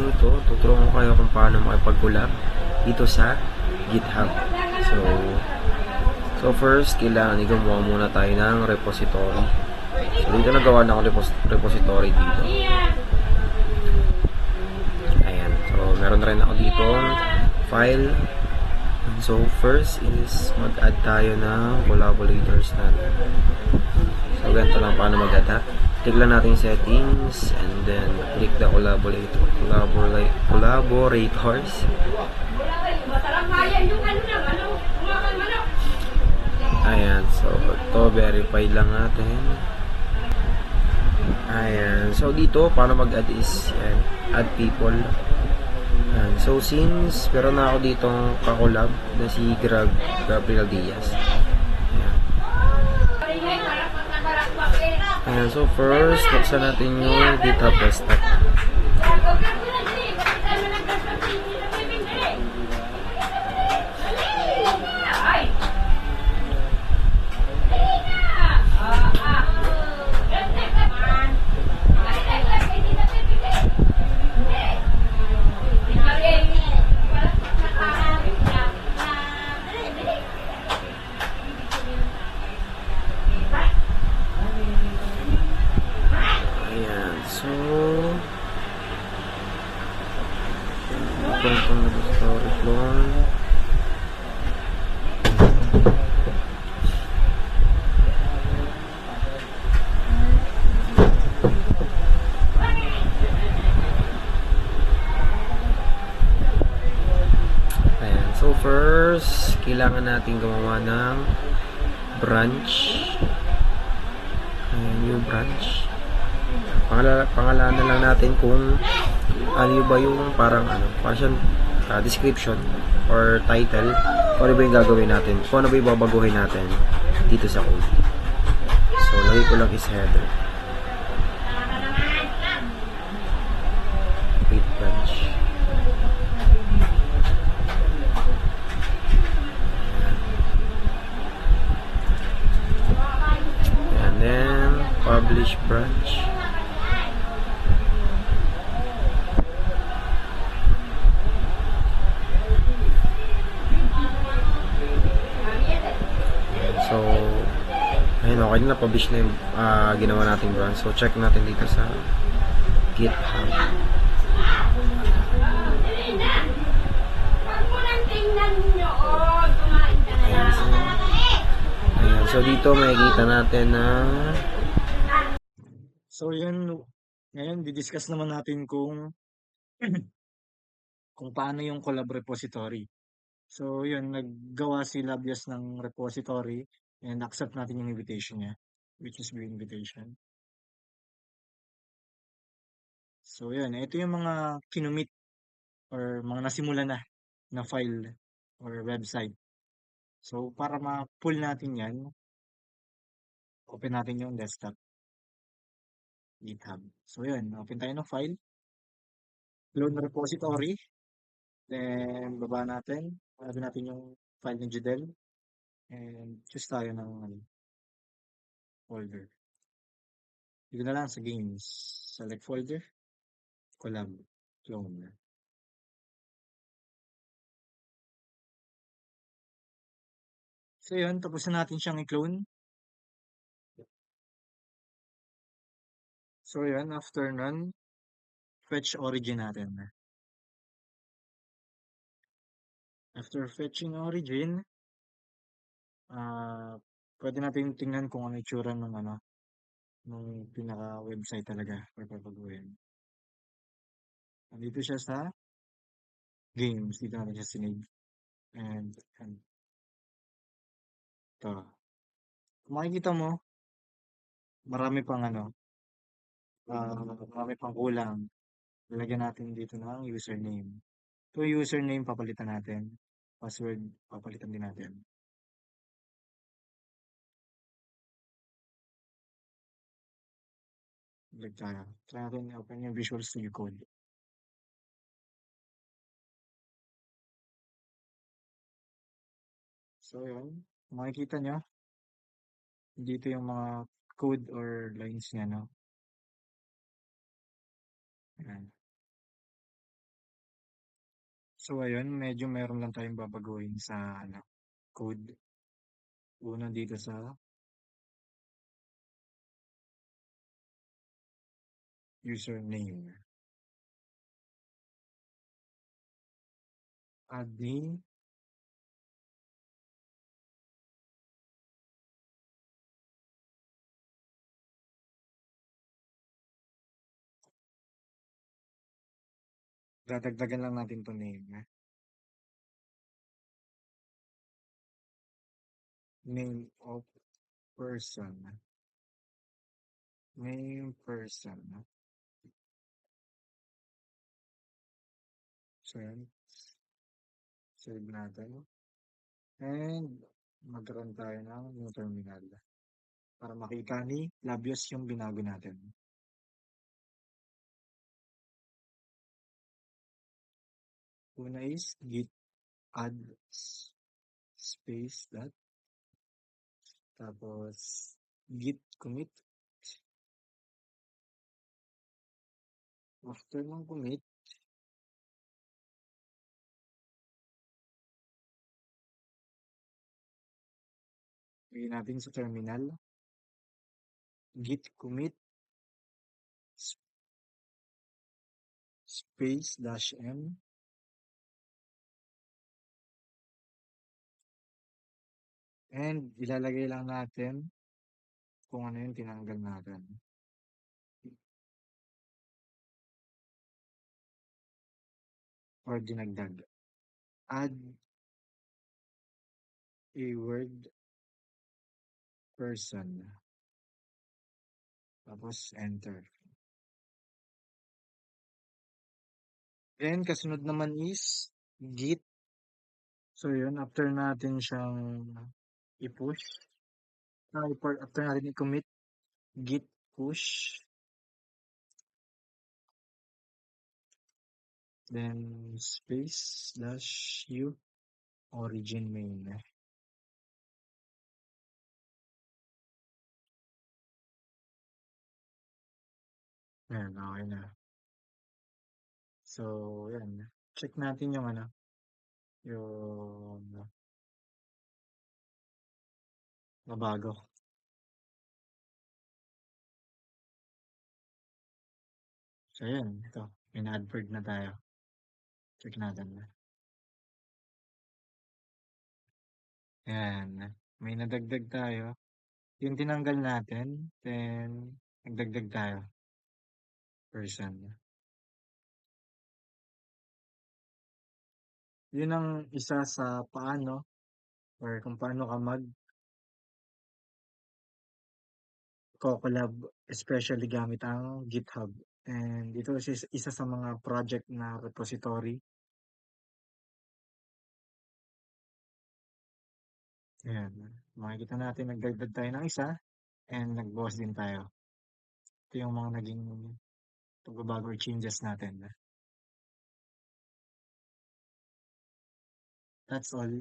video ito, tutulungan ko kayo kung paano makipag-collab dito sa GitHub. So first, kailangan gumawa muna tayo ng repository. So dito nagawa na ako repository dito. Ayan. So meron na rin ako dito file. So first is mag-add tayo ng collaborators natin. So ganito lang paano mag-add ha. Click lang natin settings and then click the collaborators. Ayan, so ito verify lang natin. Ayan, so dito paano mag-add is add people. Ayan, so since meron na ako dito kakolab na si Gabriel Diaz. Ayan, so first, buksan natin yung GitHub desktop. So, open itong storage loan. Ayan. So, first, kailangan natin gumawa ng branch. Ayan, new branch. Pangalanan na lang natin kung ano ba yung parang description or title, kung ano ba yung gagawin natin, kung ano ba yung babaguhin natin dito sa code. So lagay ko lang is header, create branch, and then publish branch. So, ayun, okay na, publish na yung ginawa nating branch. So, check natin dito sa GitHub. Ayan, so dito makikita natin na ngayon didiscuss naman natin kung paano yung collab repository. So yun, naggawa si Labias ng repository and accept natin yung invitation niya, which is view invitation. So yun, ito yung mga kinumit or mga nasimula na file or website. So para ma-pull natin yan, open natin yung desktop, GitHub. So yun, open tayo ng file, load repository, then baba natin, add natin yung file ni Jidel, and choose tayo ng folder. Dito na lang sa games, select folder, collab, clone. So yun, tapos na natin siyang i-clone. So yun, after nun, fetch origin natin. After fetching origin, pwede natin tingnan kung ano itsura ng nung pinaka-website talaga or papaguhin. Nandito siya sa games, dito natin siya sinave. And ito. Kung makikita mo, marami pang marami pang kulang. Lalagyan natin dito ng username. Ito username, papalitan natin. Password, papalitan din natin. Like tayo. Try natin open yung Visual Studio Code. So yun, makikita nyo, dito yung mga code or lines niya, no? Ayan. So ayun, medyo meron lang tayong babaguhin sa ano, code. Una dito sa username. Admin, dadagdagan lang natin 'to name. Name of person. Name person. So yan, save natin. And mag-run tayo ng new terminal para makita ni Labios yung binago natin. Una is git add space that, tapos git commit. After ng commit, lagyan natin sa terminal, git commit space dash m, and ilalagay lang natin kung ano yung tinanggal natin or dinagdag. Add a word person, tapos enter. Then kasunod naman is git. So yun, after natin siyang i-push, after natin i-commit, git push, then space dash u origin main. Ayan, okay na. So, yan. Check natin yung ano, yung nabago. So, yan. Ito. In-advert na tayo. Check natin. Yan. May nadagdag tayo. Yung tinanggal natin, then nagdagdag tayo. Person. Yun ang isa sa paano or kung paano ka mag-collab, especially gamit ang GitHub. And ito is isa sa mga project na repository. Ayan. Makikita natin nagdagdag tayo ng isa and nag-boss din tayo. Ito yung mga naging pagbabago or changes natin. That's all.